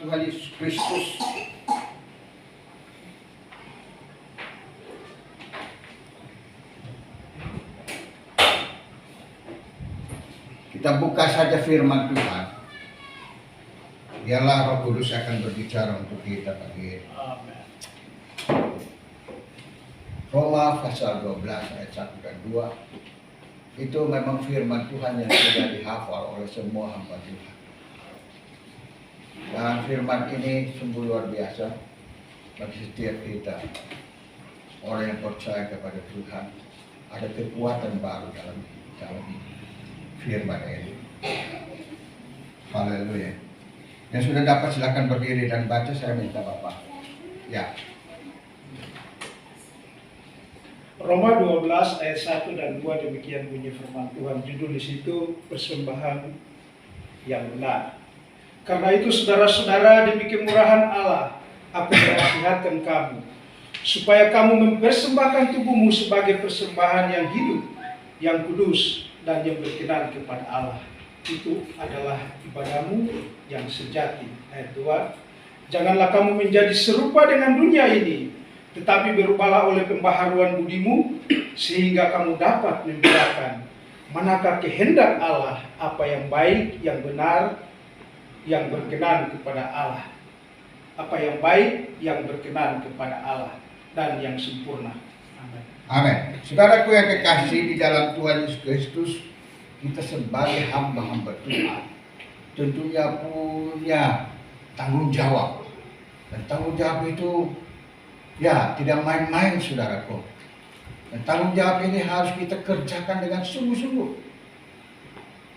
Tuhan Yesus Kristus. Kita buka saja firman Tuhan. Biarlah Roh Kudus akan berbicara untuk kita pagi ini. Roma pasal 12 ayat 1 dan 2. Itu memang firman Tuhan yang sudah dihafal oleh semua hamba Tuhan. Dan firman ini sungguh luar biasa bagi setiap kita. Orang yang percaya kepada Tuhan, ada kekuatan baru dalam firman ini. Haleluya. Yang sudah dapat silakan berdiri dan baca, saya minta Bapak. Ya. Roma 12 ayat 1 dan 2 demikian bunyi firman Tuhan. Judul di situ persembahan yang benar. Karena itu saudara-saudara, demi kemurahan Allah, aku menasihatkan kamu supaya kamu mempersembahkan tubuhmu sebagai persembahan yang hidup, yang kudus, dan yang berkenan kepada Allah. Itu adalah ibadahmu yang sejati. Ayat 2. Janganlah kamu menjadi serupa dengan dunia ini, tetapi berubahlah oleh pembaharuan budimu, sehingga kamu dapat membedakan manakah kehendak Allah, apa yang baik, yang benar, yang berkenan kepada Allah. Apa yang baik, yang berkenan kepada Allah, dan yang sempurna. Amin. Amin. Saudaraku yang kekasih di dalam Tuhan Yesus Kristus, kita sebagai hamba-hamba Tuhan tentunya punya tanggung jawab. Dan tanggung jawab itu ya tidak main-main, saudaraku. Dan tanggung jawab ini harus kita kerjakan dengan sungguh-sungguh.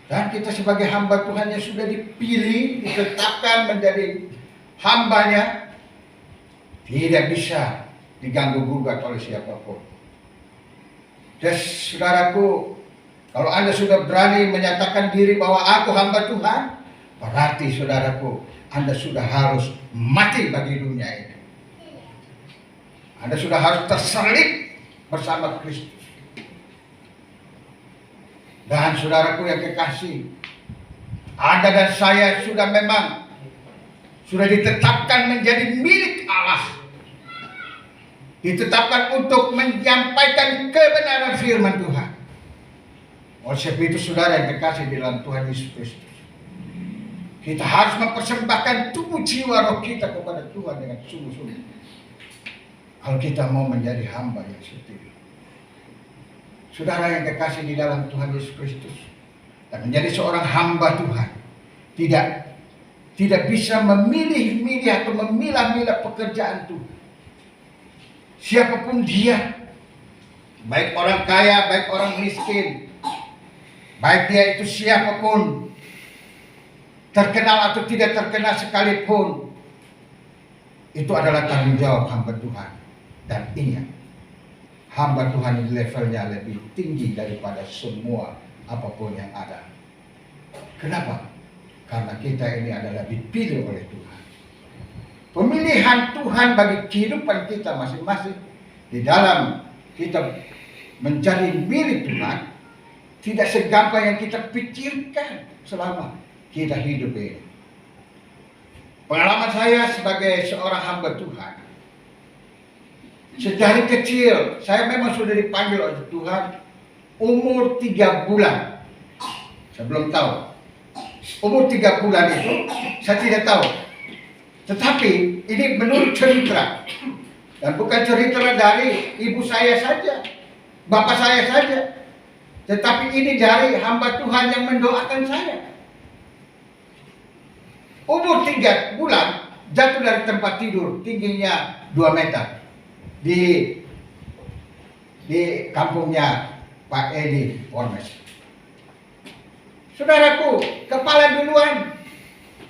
Dan kita sebagai hamba Tuhan yang sudah dipilih, ditetapkan menjadi hambanya, tidak bisa diganggu gugat oleh siapapun. Dan saudaraku, kalau Anda sudah berani menyatakan diri bahwa aku hamba Tuhan, berarti saudaraku, Anda sudah harus mati bagi dunia ini. Anda sudah harus tersalib bersama Kristus. Dan saudaraku yang kekasih, Anda dan saya sudah ditetapkan menjadi milik Allah. Ditetapkan untuk menyampaikan kebenaran firman Tuhan. Oleh sebab itu saudara yang kekasih di dalam Tuhan Yesus Kristus, kita harus mempersembahkan tubuh jiwa roh kita kepada Tuhan dengan sungguh-sungguh. Kalau kita mau menjadi hamba yang setia. Saudara yang kekasih di dalam Tuhan Yesus Kristus, dan menjadi seorang hamba Tuhan tidak bisa memilih-milih atau memilah-milah pekerjaan Tuhan. Siapapun dia, baik orang kaya, baik orang miskin, baik dia itu siapapun, terkenal atau tidak terkenal sekalipun, itu adalah tanggung jawab hamba Tuhan. Dan ingat, hamba Tuhan ini levelnya lebih tinggi daripada semua apapun yang ada. Kenapa? Karena kita ini adalah dipilih oleh Tuhan. Pemilihan Tuhan bagi kehidupan kita masing-masing di dalam kita menjadi milik Tuhan tidak segampang yang kita pikirkan selama kita hidup ini. Pengalaman saya sebagai seorang hamba Tuhan, sedari kecil saya memang sudah dipanggil oleh Tuhan. Umur 3 bulan saya belum tahu. Umur 3 bulan itu saya tidak tahu. Tetapi ini menurut cerita, dan bukan cerita dari ibu saya saja, bapak saya saja, tetapi ini dari hamba Tuhan yang mendoakan saya. Umur 3 bulan jatuh dari tempat tidur, tingginya 2 meter di kampungnya Pak Edi Ormes. Saudaraku, kepala duluan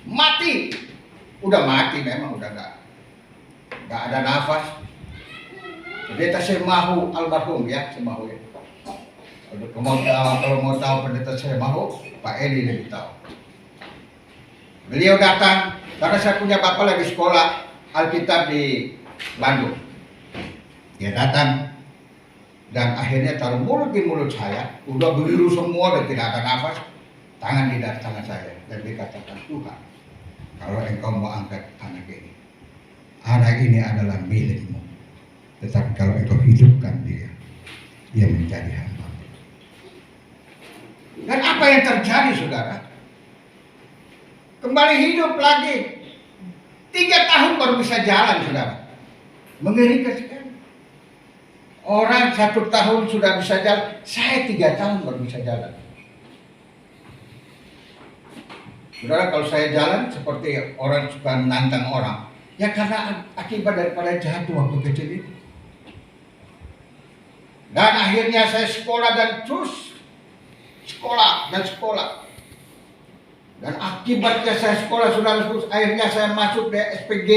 mati. Udah mati memang, udah nggak ada nafas. Pendeta Semahu almarhum ya, Semahu ya. Kalau mau tahu pendeta Semahu, Pak Edi lebih tahu. Beliau datang karena saya punya bapak lagi sekolah Alkitab di Bandung. Dia datang dan akhirnya taruh mulut di mulut saya, udah biru semua dan tidak ada nafas. Tangan di tangan saya dan dikatakan, Tuhan, kalau engkau mau angkat anak ini adalah milikmu. Tetapi kalau engkau hidupkan dia menjadi hamba. Dan apa yang terjadi, saudara? Kembali hidup lagi. 3 tahun baru bisa jalan, saudara. Mengerikan sekali. Orang 1 tahun sudah bisa jalan, saya 3 tahun baru bisa jalan. Saudara, kalau saya jalan seperti orang suka menantang orang, ya karena akibat daripada jatuh waktu kecil itu. Dan akhirnya saya sekolah dan terus sekolah. Dan akibatnya saya sekolah sudah terus, akhirnya saya masuk di SPG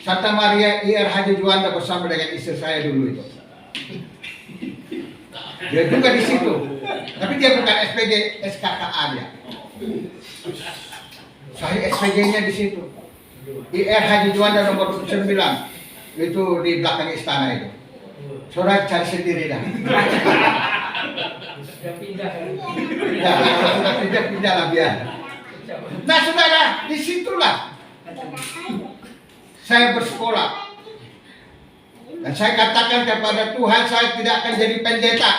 Santa Maria IR Haji Juanda bersama dengan istri saya dulu itu. Dia juga di situ, tapi dia bukan SPG, SKKA dia. Saya SPG-nya di situ. IR Haji Juanda nomor 9 itu di belakang istana itu. Saudara cari sendiri dah. Ya, sudah pindah lah biar. Nah, saudara, disitulah saya bersekolah. Dan saya katakan kepada Tuhan, saya tidak akan jadi pendeta.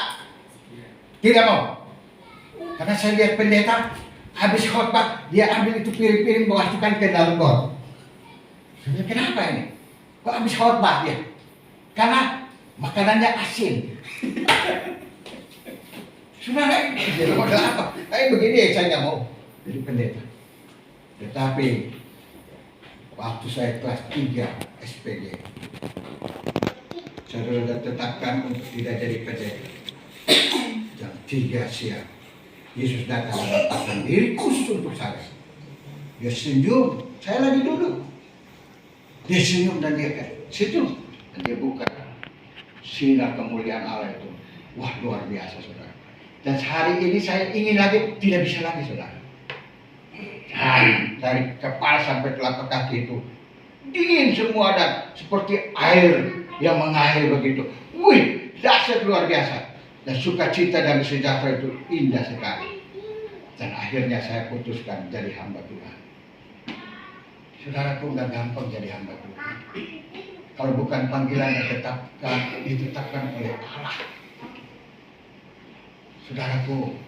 Tidak mau. Karena saya lihat pendeta, habis khotbah, dia ambil itu piring-piring masukkan ke dalam got. Saya bilang, kenapa ini? Kok habis khotbah dia? Karena makanannya asin. Saudara, dia mau apa? Begini saya nggak mau jadi pendeta. Tetapi waktu saya kelas 3 SPG, saya sudah tetapkan untuk tidak jadi pendeta. Jam 3 siang, Yesus datang menempatkan diri khusus untuk saya. Dia senyum, saya lagi duduk. Dia senyum dan dia senyum dan dia buka sinar kemuliaan Allah itu. Wah, luar biasa, saudara. Dan hari ini saya ingin lagi, tidak bisa lagi, saudara. Dan dari kepala sampai telapak kaki itu dingin semua dan seperti air yang mengalir begitu. Wih, dahsyat luar biasa. Dan sukacita dan sejahtera itu indah sekali. Dan akhirnya saya putuskan jadi hamba Tuhan. Saudaraku, nggak gampang jadi hamba Tuhan. Kalau bukan panggilan yang ditetapkan oleh Allah. Saudaraku,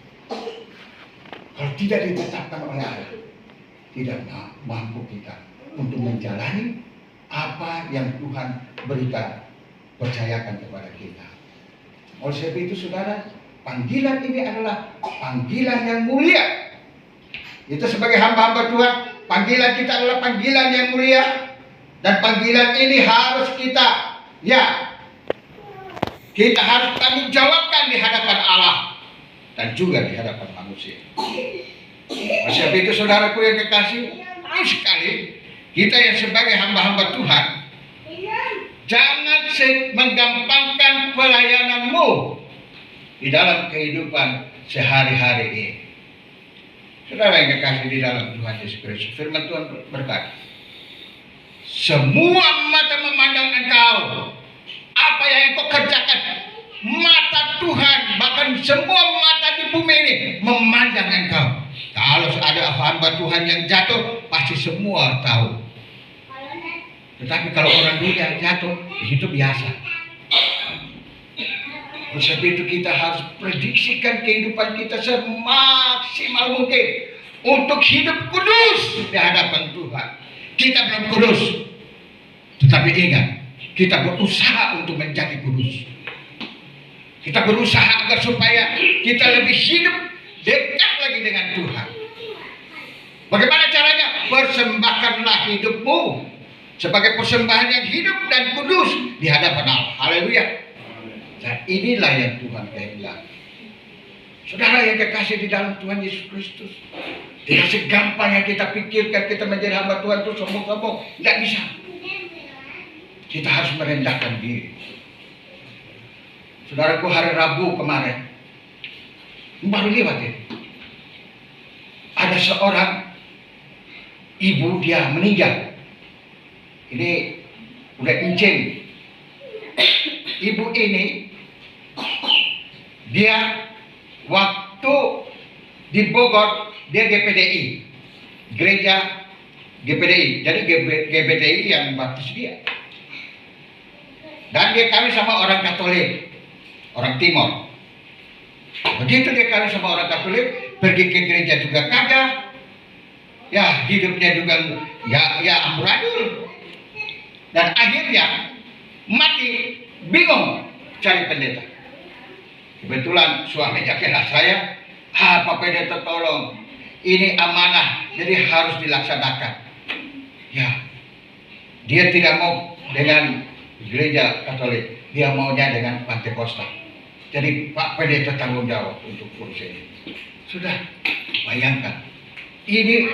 kalau tidak ditetapkan oleh Allah, tidak mampu kita untuk menjalani apa yang Tuhan berikan, percayakan kepada kita. Oleh sebab itu, saudara, panggilan ini adalah panggilan yang mulia. Itu sebagai hamba-hamba Tuhan, panggilan kita adalah panggilan yang mulia. Dan panggilan ini harus kita harus tanggung jawabkan di hadapan Allah dan juga di hadapan manusia. Oleh sebab itu, saudaraku yang kekasih, perlu sekali kita yang sebagai hamba-hamba Tuhan, jangan menggampangkan pelayananmu di dalam kehidupan sehari-hari ini. Saudara yang kekasih di dalam Tuhan Yesus Kristus, firman Tuhan berkata, semua mata memandang engkau. Apa yang engkau kerjakan, mata Tuhan, bahkan semua mata di bumi ini memandang engkau. Kalau ada hamba Tuhan yang jatuh, pasti semua tahu. Tetapi kalau orang dunia jatuh, itu biasa. Oleh sebab itu kita harus prediksikan kehidupan kita semaksimal mungkin untuk hidup kudus di hadapan Tuhan. Kita belum kudus, tetapi ingat, kita berusaha untuk menjadi kudus. Kita berusaha agar supaya kita lebih hidup dekat lagi dengan Tuhan. Bagaimana caranya? Persembahkanlah hidupmu sebagai persembahan yang hidup dan kudus di hadapan Allah. Haleluya. Dan inilah yang Tuhan kehendaki. Saudara yang kekasih di dalam Tuhan Yesus Kristus, tidak segampang yang kita pikirkan kita menjadi hamba Tuhan itu sombong-sombong. Tidak bisa. Kita harus merendahkan diri. Saudaraku, hari Rabu kemarin, baru lewat ya, ada seorang ibu, dia meninggal. Ini udah incing. Ibu ini, dia waktu di Bogor, dia GPDI, Gereja GPDI. Jadi GBDI yang baptis dia. Dan dia kawin sama orang Katolik, orang Timor. Begitu dia kawin sama orang Katolik, pergi ke gereja juga kagak. Ya, hidupnya juga ya amburadul. Dan akhirnya mati, bingung cari pendeta. Kebetulan suaminya kena saya, Pak pendeta tolong, ini amanah, jadi harus dilaksanakan. Ya, dia tidak mau dengan gereja Katolik, dia maunya dengan Pentakosta. Jadi Pak pendeta tanggung jawab untuk kursi ini. Sudah, bayangkan, ini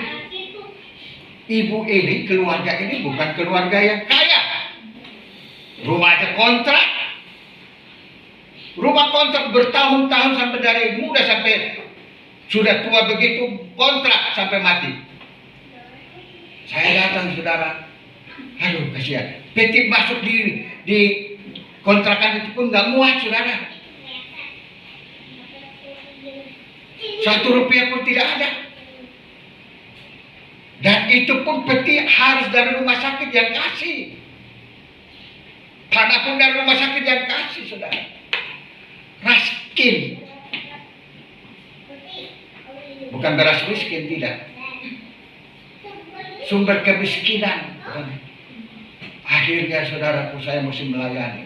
ibu ini, keluarga ini bukan keluarga yang kaya. Rumahnya kontrak. Rumah kontrak bertahun-tahun sampai dari muda sampai sudah tua begitu, kontrak sampai mati. Saya datang, saudara. Aduh, kasihan. PT masuk di kontrakan itu pun nggak muat, saudara. 1 rupiah pun tidak ada. Dan itu pun peti harus dari rumah sakit yang kasih. Tanah pun dari rumah sakit yang kasih, saudara. Raskin. Bukan beras miskin, tidak. Sumber kemiskinan. Akhirnya saudaraku, saya mesti melayani.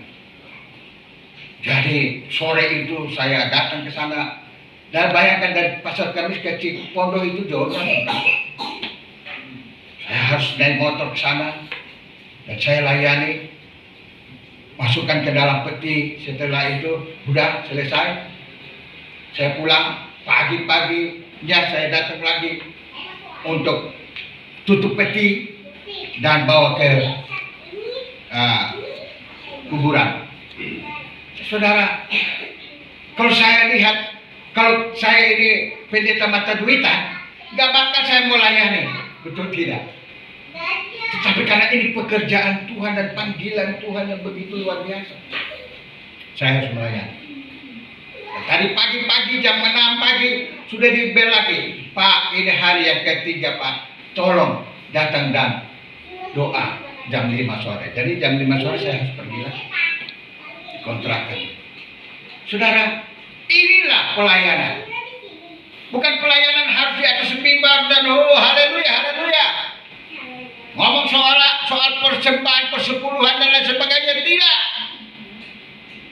Jadi sore itu saya datang ke sana. Dan bayangkan dari Pasar Kamis ke Cipondo itu jauh. Saya harus naik motor ke sana. Dan saya layani. Masukkan ke dalam peti. Setelah itu sudah selesai. Saya pulang pagi-paginya saya datang lagi untuk tutup peti dan bawa ke kuburan. Saudara, kalau saya lihat, kalau saya ini pendeta mata duitan, gak bakal saya mau layani, betul tidak? Tetapi karena ini pekerjaan Tuhan dan panggilan Tuhan yang begitu luar biasa, saya harus melayani. Tadi pagi-pagi jam 6 pagi sudah dibel lagi, Pak, ini hari yang ketiga Pak, tolong datang dan doa jam 5 sore. Jadi jam 5 sore saya harus pergi lagi kontrakan. Saudara, inilah pelayanan. Bukan pelayanan harus di atas mimbar dan haleluya, haleluya. Ngomong soal persembahan, persepuluhan dan lain sebagainya, tidak.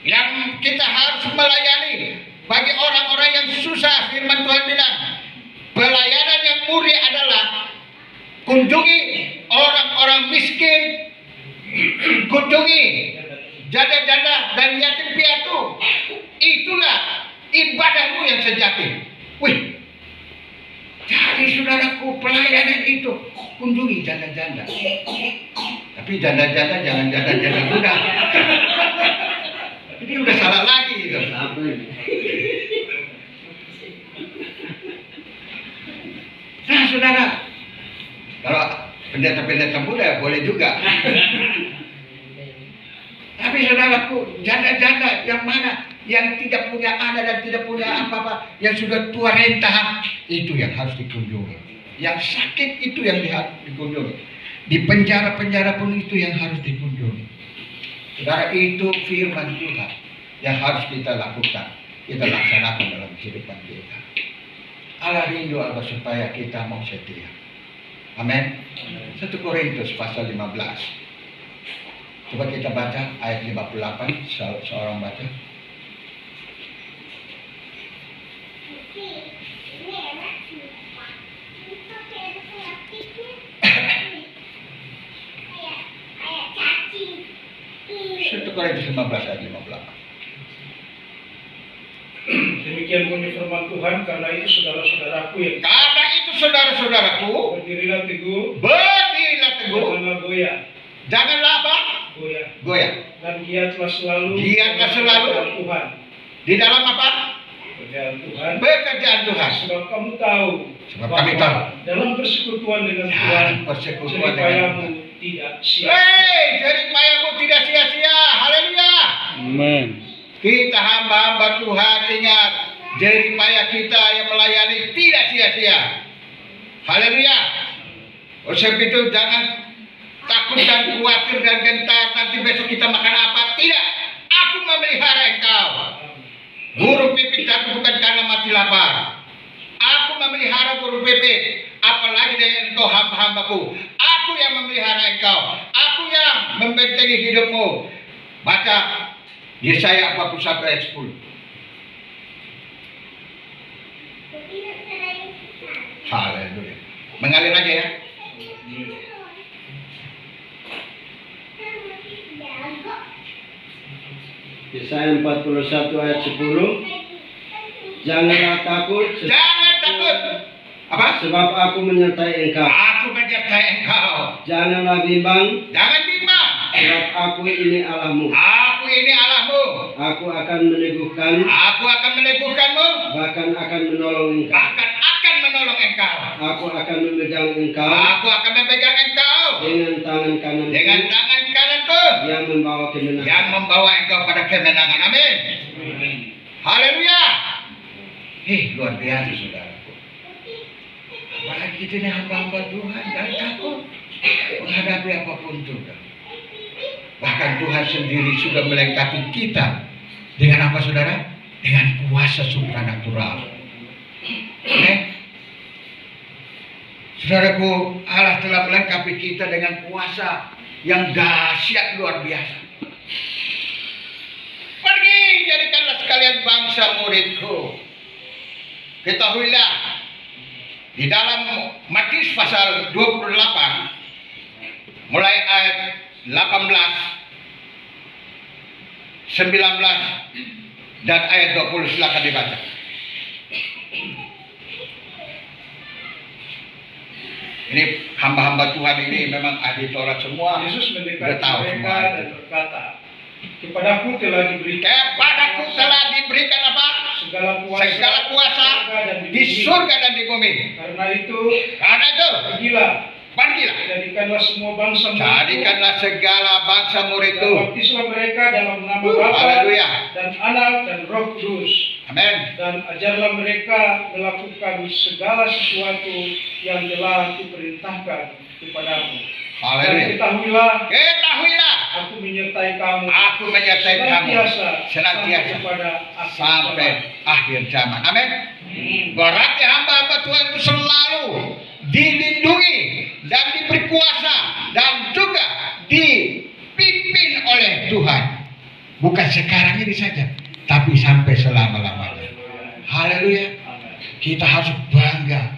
Yang kita harus melayani bagi orang-orang yang susah, firman Tuhan bilang, pelayanan yang murni adalah kunjungi orang-orang miskin, kunjungi janda-janda dan yatim piatu. Itulah ibadahmu yang sejati. Wih, jadi saudaraku, pelayanan itu kunjungi janda-janda. Tapi janda-janda jangan janda-janda muda. Ini udah salah lagi gitu. Nah, saudara, kalau pendeta-pendeta muda boleh juga. Tapi saudaraku, janda-janda yang mana? Yang tidak punya anak dan tidak punya apa-apa, yang sudah tua renta, itu yang harus dikunjungi. Yang sakit itu yang harus dikunjungi. Di penjara-penjara pun itu yang harus dikunjungi. Saudara, itu firman Tuhan yang harus kita lakukan, kita laksanakan dalam kehidupan kita. Allah rindu Allah supaya kita mau setia. Amin. 1 Korintus pasal 15. Coba kita baca ayat 58, seorang baca. Korintus 15 ayat 58. Demikian bunyi firman Tuhan, karena itu saudara-saudaraku berdirilah teguh, janganlah goyah. Janganlah apa? Goyah. Dan giatlah selalu dalam Tuhan. Di dalam apa? Pekerjaan Tuhan. Sebab kamu tahu, kami tahu, dalam persekutuan dengan Tuhan, jeripayamu tidak sia-sia. Jeripayamu tidak sia-sia. Haleluya. Amin. Kita hamba-hamba Tuhan, ingat, jeripaya kita yang melayani tidak sia-sia. Haleluya. Oleh sebab itu jangan takut dan khawatir dan gentar nanti besok kita makan apa. Tidak, aku memelihara engkau. Burung pipit aku bukan karena mati lapar. Aku memelihara burung pipit, apalagi dengan engkau hamba-hambaku. Aku yang memelihara engkau. Aku yang membentengi hidupmu. Baca Yesaya 41 ayat 10. Haleluya. Mengalir aja ya. Yesaya 41 ayat 10. Janganlah takut, Jangan takut. Apa? sebab aku menyertai engkau. Aku menyertai engkau. Janganlah bimbang, Jangan bimbang. sebab aku ini Allahmu. Aku ini Allahmu. Aku akan meneguhkan, Aku akan meneguhkanmu. bahkan akan menolong engkau. Bahkan akan menolong engkau. Aku akan memegang engkau Aku akan memegang engkau dengan tangan kanan dengan tangan kananku yang membawa kemenangan. yang membawa engkau pada kemenangan. Amin. Haleluya. Luar biasa saudaraku. Apalagi kita ini hamba-hamba Tuhan, jangan takut menghadapi apapun juga. Bahkan Tuhan sendiri sudah melengkapi kita dengan apa saudara? Dengan kuasa supranatural. Amin. Saudaraku, Allah telah melengkapi kita dengan kuasa yang dahsyat luar biasa. Pergi, jadikanlah sekalian bangsa muridku. Ketahuilah, di dalam Matius pasal 28, mulai ayat 18, 19, dan ayat 20, silakan dibaca. Ini hamba-hamba Tuhan ini memang ahli Taurat semua. Yesus Udah mendekati tahu mereka semua dan itu. berkata, kepadaku telah diberikan Kepadaku telah diberikan apa? Segala kuasa di surga dan di bumi. Karena itu, Pergilah, jadikanlah semua bangsa jadikanlah segala bangsa muridku. baptislah mereka dalam nama Bapa Haleluya. dan Anak dan Roh Kudus. Amin. Dan ajarlah mereka melakukan segala sesuatu yang telah kuperintahkan kepadamu. Dan Haleluya. ketahuilah, aku menyertai kamu Aku menyertai kamu senantiasa pada sampai akhir zaman. Amin. Berarti hamba-hamba Tuhan itu selalu dilindungi dan diberi kuasa dan juga dipimpin oleh Tuhan. Bukan sekarang ini saja, tapi sampai selama-lamanya. Haleluya. Kita harus bangga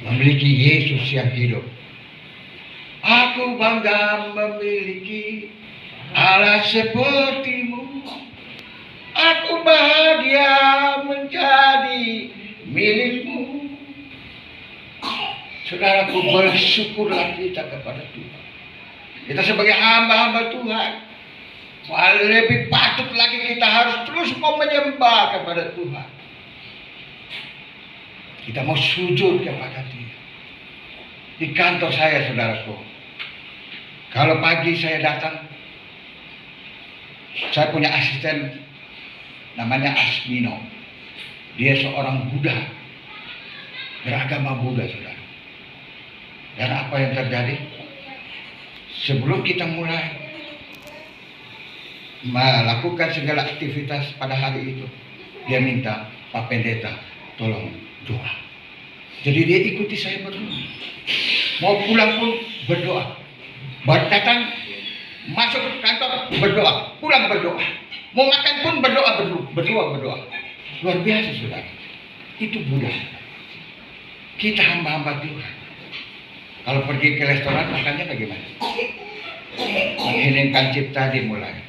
memiliki Yesus yang hidup. Aku bangga memiliki Allah sepertimu. Aku bahagia menjadi milikmu. Saudaraku, bersyukurlah kita kepada Tuhan. Kita sebagai hamba-hamba Tuhan, lebih patut lagi kita harus terus mau menyembah kepada Tuhan. Kita mau sujud kepada Dia. Di kantor saya, saudaraku, kalau pagi saya datang, saya punya asisten namanya Asmino. Dia seorang Buddha, beragama Buddha, saudara. Dan apa yang terjadi? Sebelum kita mulai melakukan segala aktivitas pada hari itu, dia minta Pak Pendeta tolong doa. Jadi dia ikuti saya berdoa. Mau pulang pun berdoa. Baru datang masuk kantor berdoa, pulang berdoa. Mau makan pun berdoa. Luar biasa saudara. Itu Buddha. Kita hamba-hamba Tuhan. Kalau pergi ke restoran makannya bagaimana? Mengheningkan cipta dimulai.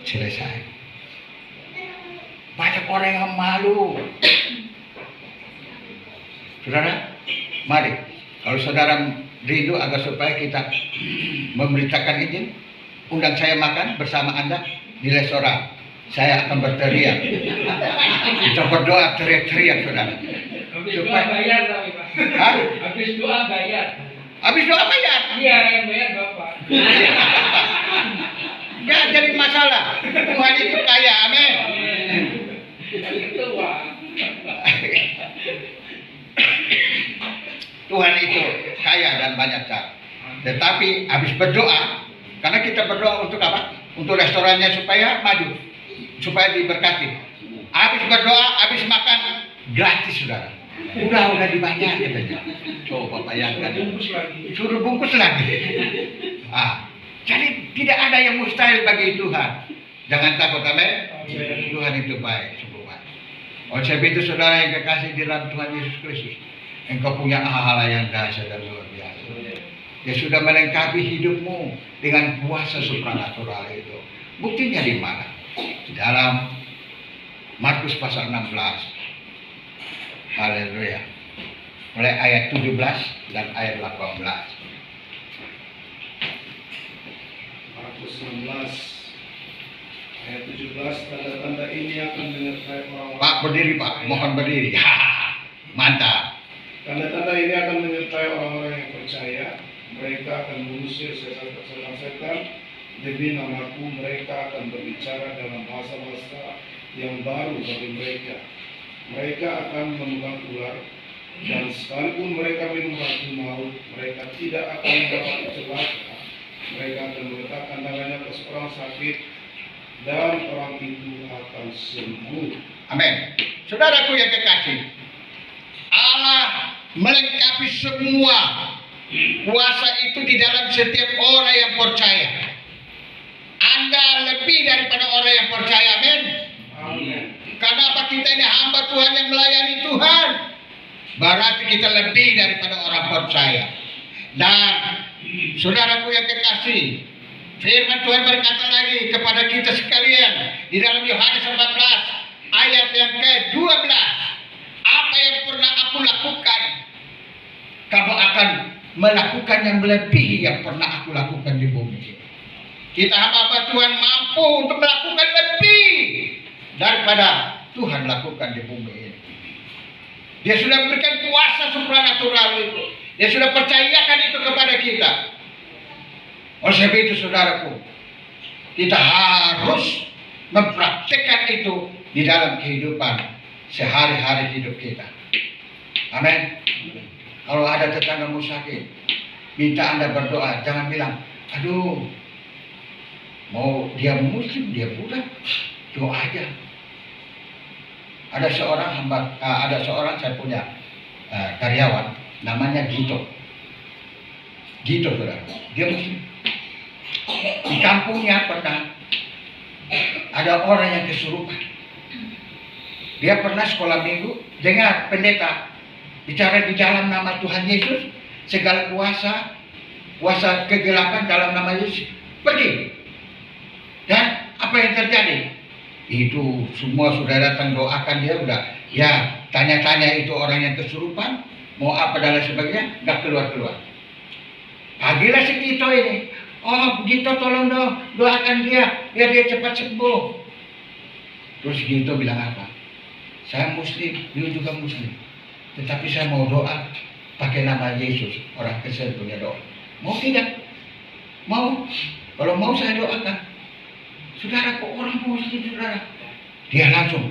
Selesai. Banyak orang yang malu. Saudara, mari. Kalau saudara rindu agar supaya kita memberitakan izin, undang saya makan bersama Anda di restoran. Saya akan berteriak. Kita berdoa teriak-teriak, saudara. Habis doa bayar tapi Pak. Hah? Habis doa bayar. Habis doa bayar? Iya, yang bayar Bapak. Nggak jadi masalah. Tuhan itu kaya, amin. Itu Pak. Tuhan itu kaya dan banyak cara. Tetapi habis berdoa, karena kita berdoa untuk apa? Untuk restorannya supaya maju, supaya diberkati. Habis berdoa, habis makan, gratis saudara. Udah dibayar katanya. Coba bayangkan. Suruh bungkus lagi. Jadi tidak ada yang mustahil bagi Tuhan. Jangan takut, amin. Tuhan itu baik, sungguh baik. Oleh sebab itu saudara yang kekasih di dalam Tuhan Yesus Kristus, engkau punya hal yang dahsyat dan luar biasa. Dia sudah melengkapi hidupmu dengan kuasa supranatural itu. Buktinya di mana? Di dalam Markus pasal 16. Haleluya. Mulai ayat 17 dan ayat 18. Markus 16 ayat 17, tanda-tanda ini akan menyertai orang-orang. Pak berdiri Pak, mohon berdiri. Mantap. Tanda-tanda ini akan menyertai orang-orang yang percaya. Mereka akan mengusir setan-setan demi namaku. Mereka akan berbicara dalam bahasa-bahasa yang baru bagi mereka. Mereka akan memegang ular, dan sekalipun mereka minum racun maut, mereka tidak akan dapat celaka. Mereka akan meletakkan tangannya ke seorang sakit, dan orang itu akan sembuh. Amin. Saudaraku yang kekasih, Allah melengkapi semua kuasa itu di dalam setiap orang yang percaya. Anda lebih daripada orang yang percaya, amin. Amin. Kenapa kita ini hamba Tuhan yang melayani Tuhan? Berarti kita lebih daripada orang percaya. Dan saudaraku yang kekasih, firman Tuhan berkata lagi kepada kita sekalian di dalam Yohanes 14 ayat yang ke-12. Apa yang pernah aku lakukan, kamu akan melakukan yang melebihi yang pernah aku lakukan di bumi. Kita hamba Tuhan mampu untuk melakukan lebih daripada Tuhan lakukan di bumi ini. Dia sudah memberikan kuasa supranatural itu. Dia sudah percayakan itu kepada kita. Oleh sebab itu saudaraku, kita harus mempraktikkan itu di dalam kehidupan sehari-hari hidup kita. Amin. Kalau ada tetanggamu sakit, minta Anda berdoa. Jangan bilang, aduh, mau dia muslim, dia budak, doa aja. Ada seorang saya punya karyawan, namanya Gito. Gito saudara, dia muslim. Di kampungnya pernah ada orang yang kesurupan. Dia pernah sekolah minggu, dengar pendeta bicara di dalam nama Tuhan Yesus, segala kuasa kegelapan dalam nama Yesus pergi. Dan apa yang terjadi? Itu semua sudah datang doakan dia, udah ya tanya-tanya itu orang yang kesurupan mau apa dan lain sebagainya, nggak keluar. Pagilah si Gito ini, oh Gito tolong dong doakan dia biar dia cepat sembuh. Terus Gito bilang apa? Saya muslim, dia juga muslim, tetapi saya mau doa pakai nama Yesus. Orang kesel punya doa. Mau tidak? Mau. Kalau mau saya doakan. Saudara, kok orang muslim saudara? Dia langsung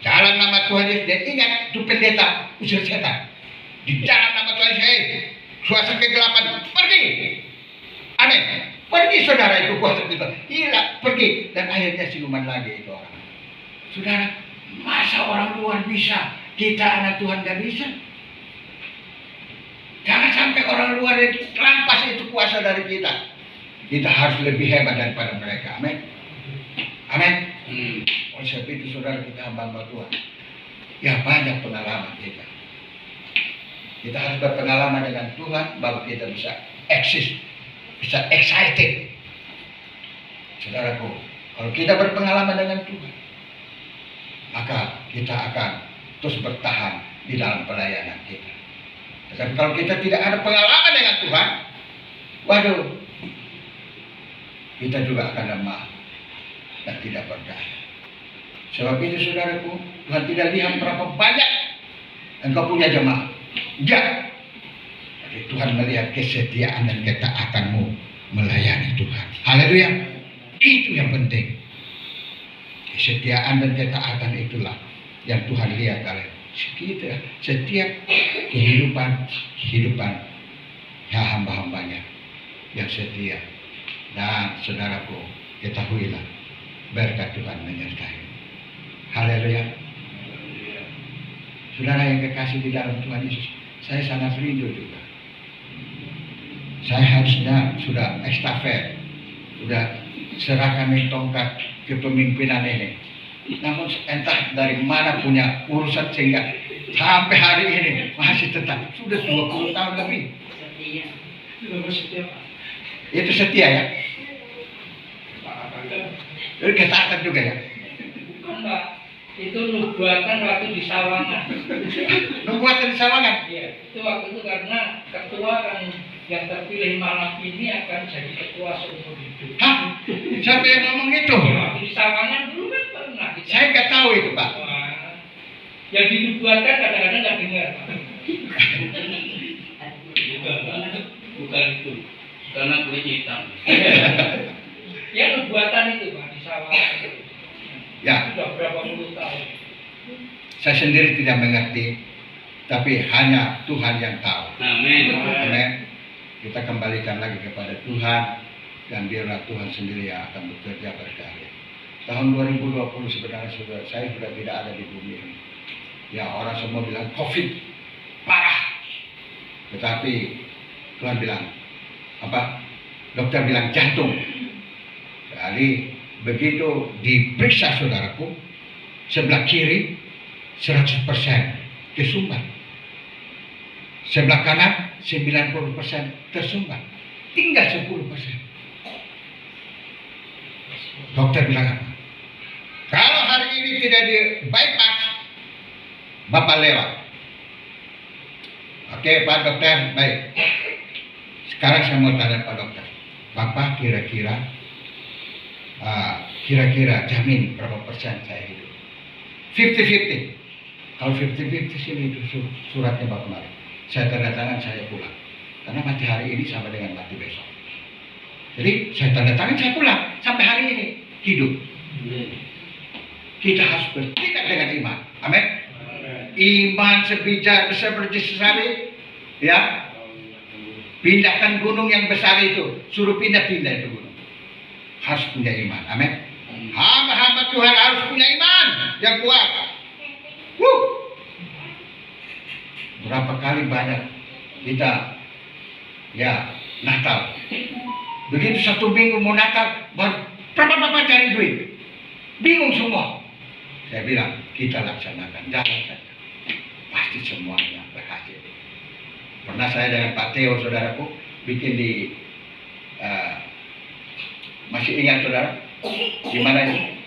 dalam nama Tuhan Yesus. Dan ingat itu pendeta usir setan. Di dalam nama Tuhan Yesus, kuasa kegelapan pergi. Amin. Pergi saudara, itu kuasa kegelapan hilang, pergi. Dan akhirnya siluman lagi itu orang. Saudara, masa orang luar bisa, kita anak Tuhan gak bisa? Jangan sampai orang luar itu rampas itu kuasa dari kita. Kita harus lebih hebat daripada mereka. Amin. Amin. Oleh sebab itu saudara, kita hamba Tuhan. Ya banyak pengalaman kita. Kita harus berpengalaman dengan Tuhan baru kita bisa eksis, bisa excited. Saudaraku, kalau kita berpengalaman dengan Tuhan, maka kita akan terus bertahan di dalam pelayanan kita. Tetapi kalau kita tidak ada pengalaman dengan Tuhan, waduh, kita juga akan lemah dan tidak berdaya. Sebab itu saudaraku, Tuhan tidak lihat berapa banyak engkau punya jemaah. Ya, tapi Tuhan melihat kesetiaan dan ketaatanmu melayani Tuhan. Haleluya. Itu yang penting. Kesetiaan dan ketaatan itulah yang Tuhan lihat oleh kita setiap kehidupan ya hamba-hambanya yang setia. Dan saudaraku, ketahuilah berkat Tuhan menyertai. Haleluya. Saudara yang kekasih di dalam Tuhan Yesus, saya sangat rindu juga. Saya harusnya sudah estafet, sudah serahkan tongkat kepemimpinan ini. Namun entah dari mana punya urusan sehingga sampai hari ini masih tetap sudah 20 tahun lebih. Itu setia ya. Itu ketaatan juga ya. Bukan Pak, itu nubuatan waktu di Sawangan. Nubuatan di Sawangan. Iya, itu waktu itu karena ketua kan yang terpilih malam ini akan jadi ketua seumur hidup. Hah? Siapa yang ngomong itu? Ya, waktu di Sawangan dulu kan pernah. Saya nggak tahu itu Pak. Wah, yang dinubuatkan kadang-kadang nggak dengar Pak. Bukan itu, karena kulit hitam. Ya nubuatan itu Pak di Sawangan. Ya, Sudah berapa puluh tahun. saya sendiri tidak mengerti, tapi hanya Tuhan yang tahu. Amin. Amin. Kita kembalikan lagi kepada Tuhan dan biarlah Tuhan sendiri yang akan bekerja berkarya. Tahun 2020 sebenarnya saya sudah tidak ada di bumi ini. Ya orang semua bilang COVID parah, tetapi Tuhan bilang apa? Dokter bilang jantung. Jadi begitu diperiksa saudaraku, sebelah kiri 100% tersumbat, sebelah kanan 90% tersumbat, tinggal 10%. Dokter bilang apa? Kalau hari ini tidak di bypass, Bapak lewat. Oke Pak Dokter, baik. Sekarang saya mau tanya Pak Dokter, Bapak kira-kira jamin berapa persen saya hidup? 50-50. Kalau 50-50 sini itu suratnya Bapak kemarin. Saya tanda tangan, saya pulang. Karena mati hari ini sama dengan mati besok. Jadi saya tanda tangan, saya pulang. Sampai hari ini hidup. Kita harus bertindak dengan iman. Amin. Iman sebijak seperti sesari, ya. Pindahkan gunung yang besar itu, suruh pindah-pindah itu gunung. Harus punya iman. Amin. Hamba-hamba Tuhan harus punya iman yang kuat. Berapa kali banyak kita ya Natal. Begitu satu minggu mau Natal, berapa cari duit. Bingung semua. Saya bilang, kita laksanakan, jalan saja. Pasti semuanya berhasil. Pernah saya dengan Pak Theo, saudaraku, bikin di masih ingat saudara, di mana ini?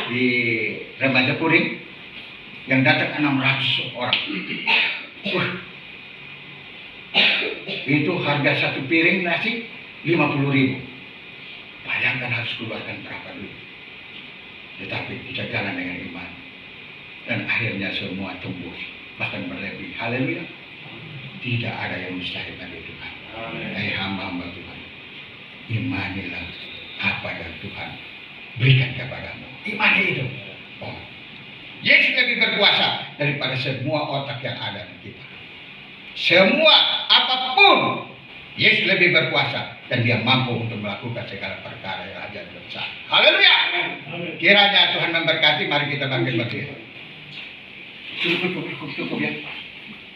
Di Remaja Kuring, yang datang 600 orang. Itu harga satu piring nasi 50.000. Bayangkan harus keluarkan berapa duit. Tetapi kita jalan dengan iman. Dan akhirnya semua tembus, bahkan berlebih. Haleluya. Tidak ada yang mustahil bagi Tuhan. Hai hamba-hamba Tuhan, imanilah apa yang Tuhan berikan kepadamu. Imani itu. Oh. Yesus lebih berkuasa daripada semua otak yang ada di kita. Semua apapun, Yesus lebih berkuasa dan Dia mampu untuk melakukan segala perkara yang ajaib dan besar. Haleluya. Kiranya Tuhan memberkati. Mari kita bangkit berdiri. Cukup ya.